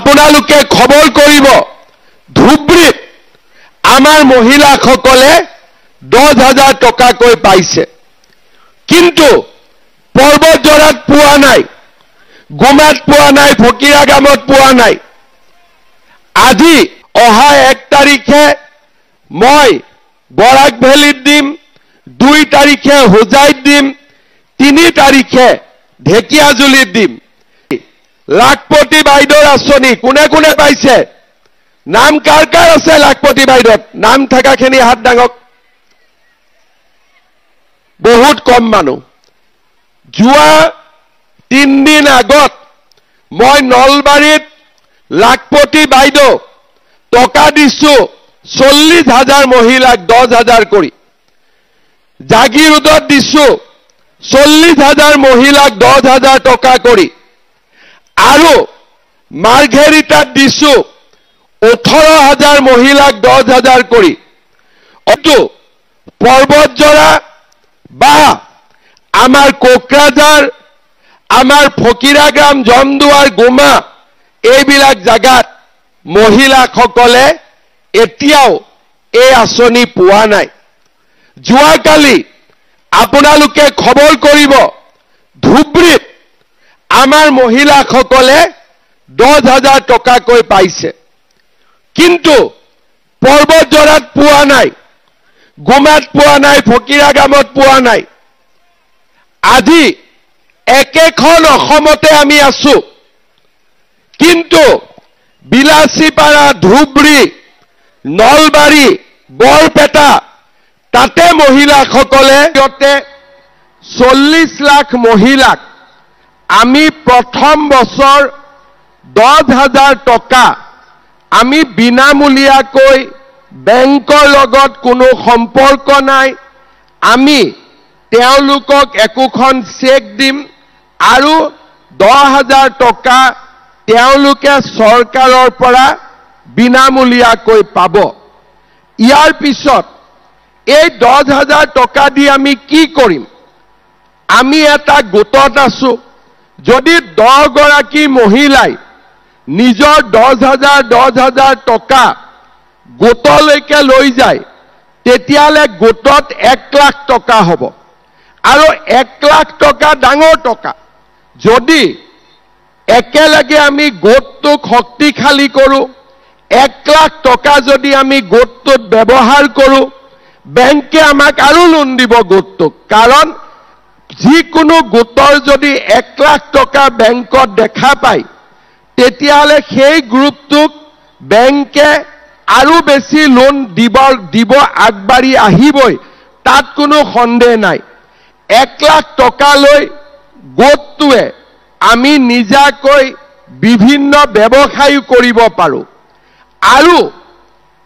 আপোনালোকে খবৰ কৰিব ধুবুৰীত আমাৰ মহিলাসকলে 10,000 টকাকৈ পাইছে কিন্তু পৰ্বতজৰাত পোৱা নাই গুমাত পোৱা নাই ফকিৰাগামত পোৱা নাই আজি অহা 1 তাৰিখে মই বৰাক ভেলীত দিম 2 তাৰিখে হোজাইত দিম 3 তাৰিখে ঢেকিয়াজুলিত দিম লাখপতি বাইদেউৰ আঁচনি কোনে কোনে পাইছে নাম কাৰ কাৰ আছে লাখপতি বাইদেউত নাম থাকাখিনি হাত ডাঙক বহুত কম মানুহ যোৱা 3 দিন আগত মই নলবাৰীত লাখপতি বাইদেউ টকা দিছো 40,000 মহিলাক 10,000 কৰি জাগিৰোডত দিছো 40,000 মহিলাক 10,000 টকা কৰি আৰু মাৰ্ঘেৰিটাত দিছো 18,000 মহিলাক 10,000 কৰি অটো পৰ্বতজৰা বা আমাৰ কোকৰাঝাৰ আমাৰ ফকিৰাগাম জমদুৱাৰ গুমা এইবিলাক জাগাত মহিলাসকলে এতিয়াও এই আঁচনি পোৱা নাই যোৱাকালি আপোনালোকে খবৰ কৰিব ধুবুৰীত আমাৰ মহিলাসকলে 10,000 টকাকৈ পাইছে কিন্তু পৰ্বতজৰাত পোৱা নাই গুমাত পোৱা নাই ফকিৰাগামত পোৱা নাই আজি একেখন অসমতে আমি আছো কিন্তু বিলাসীপাৰা ধুবুৰী নলবাৰী বৰপেটা তাতে মহিলাসকলে 40 লাখ মহিলাক আমি প্ৰথম বছৰ 10,000 টকা আমি বিনামূলীয়াকৈ বেংকৰ লগত কোনো সম্পৰ্ক নাই আমি তেওঁলোকক একোখন চেক দিম আৰু 10,000 টকা তেওঁলোকে চৰকাৰৰ পৰা বিনামূলীয়াকৈ পাব ইয়াৰ পিছত এই 10,000 টকা দি আমি কি কৰিম আমি এটা গোটত আছো যদি 10 গৰাকী মহিলাই নিজৰ 10,000 টকা গোটলৈকে লৈ যায় তেতিয়ালে গোটত 1 লাখ টকা হ'ব আৰু 1 লাখ টকা ডাঙৰ টকা যদি একেলগে আমি গোটটোক শক্তিশালী কৰো 1 লাখ টকা যদি আমি গোটটোত ব্যৱহাৰ কৰো বেংকে আমাক আৰু লোন দিব গোটটোক কাৰণ যিকোনো গোটৰ যদি 1 লাখ টকা বেংকত দেখা পায় তেতিয়ালে সেই গ্ৰুপটোক বেংকে আৰু বেছি লোন দিব আগবাঢ়ি আহিবই তাত কোনো সন্দেহ নাই 1 লাখ টকা লৈ গোটটোৱে আমি নিজাকৈ বিভিন্ন ব্যৱসায় কৰিব পাৰো আৰু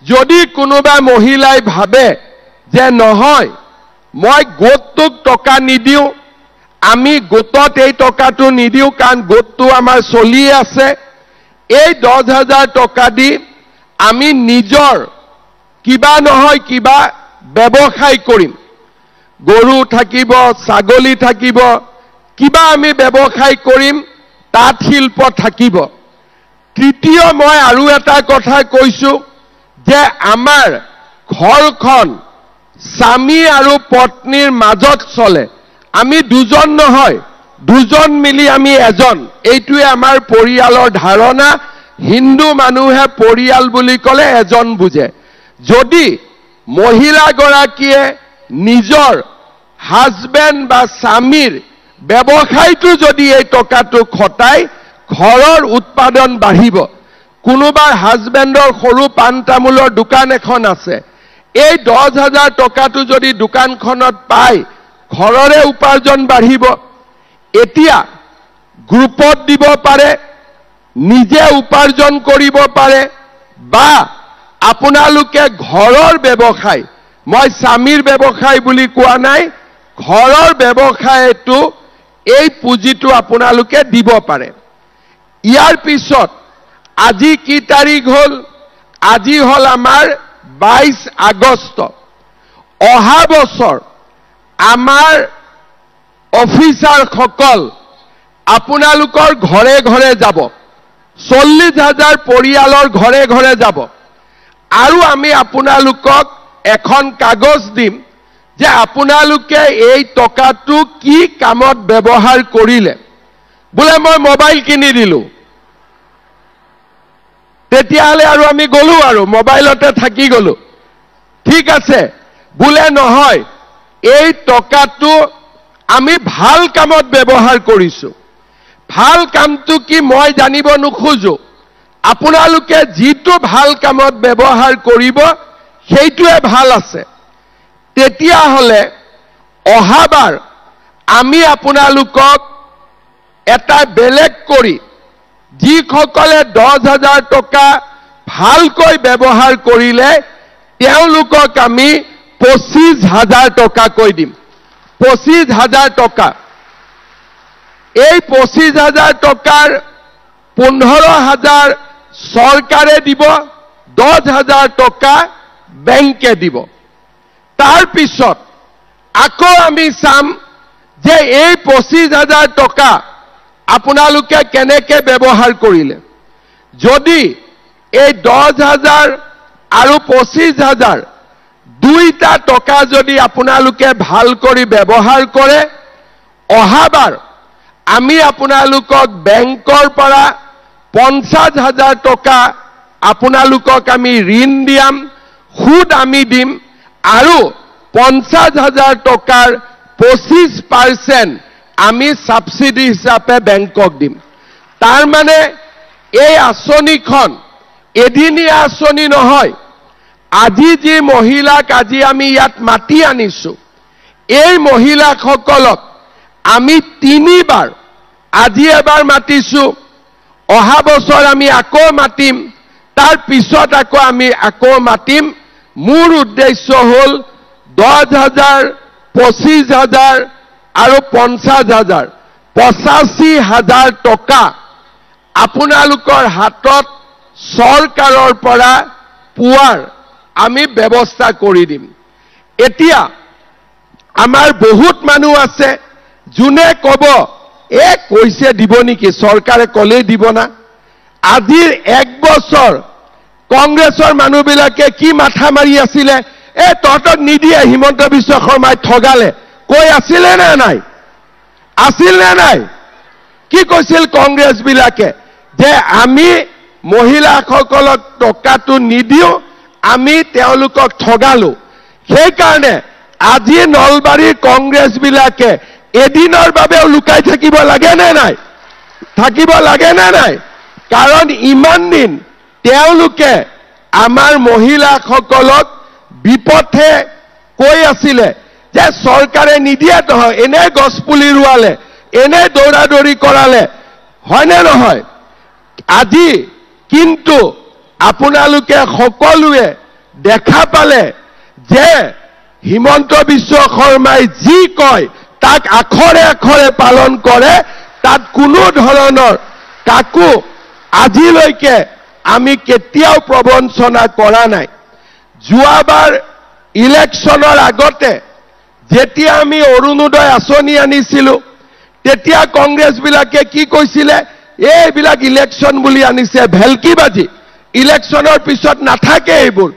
যদি কোনোবা মহিলাই ভাবে যে নহয় মই গোটটোক টকা নিদিও আমি গোটত এই টকাটো নিদিও কাৰণ গোটটো আমাৰ চলি আছে এই 10,000 টকা দি আমি নিজৰ কিবা নহয় কিবা ব্যৱসায় কৰিম গৰু থাকিব ছাগলী থাকিব কিবা আমি ব্যৱসায় কৰিম তাঁত শিল্প থাকিব তৃতীয় মই আৰু এটা কথা কৈছো যে আমাৰ ঘৰখন স্বামী আৰু পত্নীৰ মাজত চলে আমি দুজন নহয় দুজন মিলি আমি এজন এইটোৱে আমাৰ পৰিয়ালৰ ধাৰণা হিন্দু মানুহে পৰিয়াল বুলি ক'লে এজন বুজে যদি মহিলা গৰাকীয়ে নিজৰ হাজবেণ্ড বা স্বামীৰ ব্যৱসায়টো যদি এই টকাটো খটায় ঘৰৰ উৎপাদন বাঢ়িব কোনোবাৰ হাজবেণ্ডৰ সৰু পাণ তামোলৰ দোকান এখন আছে এই 10,000 টকাটো যদি দোকানখনত পায় ঘৰৰে উপাৰ্জন বাঢ়িব এতিয়া গ্ৰুপত দিব পাৰে নিজে উপাৰ্জন কৰিব পাৰে বা আপোনালোকে ঘৰৰ ব্যৱসায় মই স্বামীৰ ব্যৱসায় বুলি কোৱা নাই ঘৰৰ ব্যৱসায়টো এই পুঁজিটো আপোনালোকে দিব পাৰে ইয়াৰ পিছত আজি কি তাৰিখ হল আজি হল আমাৰ 22 আগষ্ট অহা বছৰ আমাৰ অফিচাৰ সকল আপোনালোকৰ ঘৰে ঘৰে যাব 40,000 পৰিয়ালৰ ঘৰে ঘৰে যাব আৰু আমি আপোনালোকক এখন কাগজ দিম যে আপোনালোকে এই টকাটো কি কামত ব্যৱহাৰ কৰিলে বোলে মই মোবাইল কিনি দিলো তেতিয়াহলে আৰু আমি গলো আৰু মোবাইলতে থাকি গলো ঠিক আছে বোলে নহয় এই টকাটো আমি ভাল কামত ব্যৱহাৰ কৰিছো ভাল কামটো কি মই জানিব নোখোজো আপোনালোকে যিটো ভাল কামত ব্যৱহাৰ কৰিব সেইটোৱে ভাল আছে তেতিয়াহলে অহাবাৰ আমি আপোনালোকক এটা বেলেগ কৰি যিসকলে 10,000 টকা ভালকৈ ব্যৱহাৰ কৰিলে তেওঁলোকক আমি 25,000 টকা কৈ দিম 25,000 টকা এই 25,000 টকাৰ 15,000 চৰকাৰে দিব 10,000 টকা বেংকে দিব তাৰ পিছত আকৌ আমি চাম যে এই 25,000 টকা আপোনালোকে কেনেকৈ ব্যৱহাৰ কৰিলে যদি এই 10,000 আৰু 25,000 দুইটা টকা যদি আপোনালোকে ভাল কৰি ব্যৱহাৰ কৰে অহাবাৰ আমি আপোনালোকক বেংকৰ পৰা 50,000 টকা আপোনালোকক আমি ঋণ দিম সুদ আমি দিম আৰু 50,000 টকাৰ 25% আমি সাবসিডি হিচাপে বেংকক দিম তাৰ মানে এই আঁচনিখন এদিনীয়া আঁচনি নহয় আজি যি মহিলাক আজি আমি ইয়াত মাতি আনিছো এই মহিলাসকলক আমি 3 বাৰ আজি এবাৰ মাতিছো অহা বছৰ আমি আকৌ মাতিম তাৰ পিছত আমি আকৌ মাতিম মোৰ উদ্দেশ্য হল 10,000 25,000 আৰু 50,000 85,000 টকা আপোনালোকৰ হাতত চৰকাৰৰ পৰা পোৱাৰ আমি ব্যৱস্থা কৰি দিম এতিয়া আমাৰ বহুত মানুহ আছে যোনে কব কৈছে দিব নেকি চৰকাৰে কলেই দিব না আজিৰ 1 বছৰ কংগ্ৰেছৰ মানুহবিলাকে কি মাথা মাৰি আছিলে তহঁতক নিদিয়ে হিমন্ত বিশ্ব শৰ্মাই ঠগালে কৈ আছিলে নে নাই আছিল নে নাই কি কৈছিল কংগ্ৰেছ বিলাকে যে আমি মহিলাসকলক টকাটো নিদিও আমি তেওঁলোকক ঠগালো সেই কাৰণে আজি নলবাৰীৰ কংগ্ৰেছ বিলাকে এদিনৰ বাবেও লুকাই থাকিব লাগে নে নাই কাৰণ ইমান দিন তেওঁলোকে আমাৰ মহিলাসকলক বিপথে কৈ আছিলে যে চৰকাৰে নিদিয়ে নহয় এনে গছপুলি ৰুৱালে এনে দৌৰাদৌৰি কৰালে হয়নে নহয় আজি কিন্তু আপোনালোকে সকলোৱে দেখা পালে যে হিমন্ত বিশ্ব শৰ্মাই যি কয় তাক আখৰে আখৰে পালন কৰে তাত কোনো ধৰণৰ কাকো আজিলৈকে আমি কেতিয়াও প্ৰবঞ্চনা কৰা নাই যোৱাবাৰ ইলেকশ্যনৰ আগতে যেতিয়া আমি অৰুণোদয় আঁচনি আনিছিলো তেতিয়া কংগ্ৰেছ বিলাকে কি কৈছিলে এইবিলাক ইলেকশ্যন বুলি আনিছে ভেলকিবাজি ইলেকশ্যনৰ পিছত নাথাকে এইবোৰ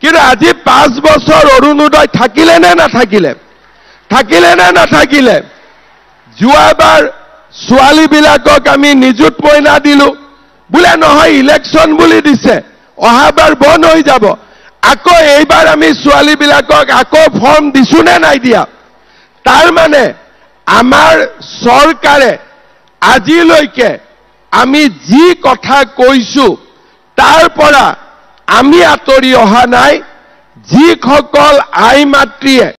কিন্তু আজি 5 বছৰ অৰুণোদয় থাকিলে নে নাথাকিলে যোৱাবাৰ ছোৱালীবিলাকক আমি নিযুত মইনা দিলো বোলে নহয় ইলেকশ্যন বুলি দিছে অহাবাৰ বন্ধ হৈ যাব আকৌ এইবাৰ আমি ছোৱালীবিলাকক আকৌ ফৰ্ম দিছো নে নাই দিয়া তাৰ মানে আমাৰ চৰকাৰে আজিলৈকে আমি যি কথা কৈছো তাৰ পৰা আমি আঁতৰি অহা নাই যিসকল আই মাতৃয়ে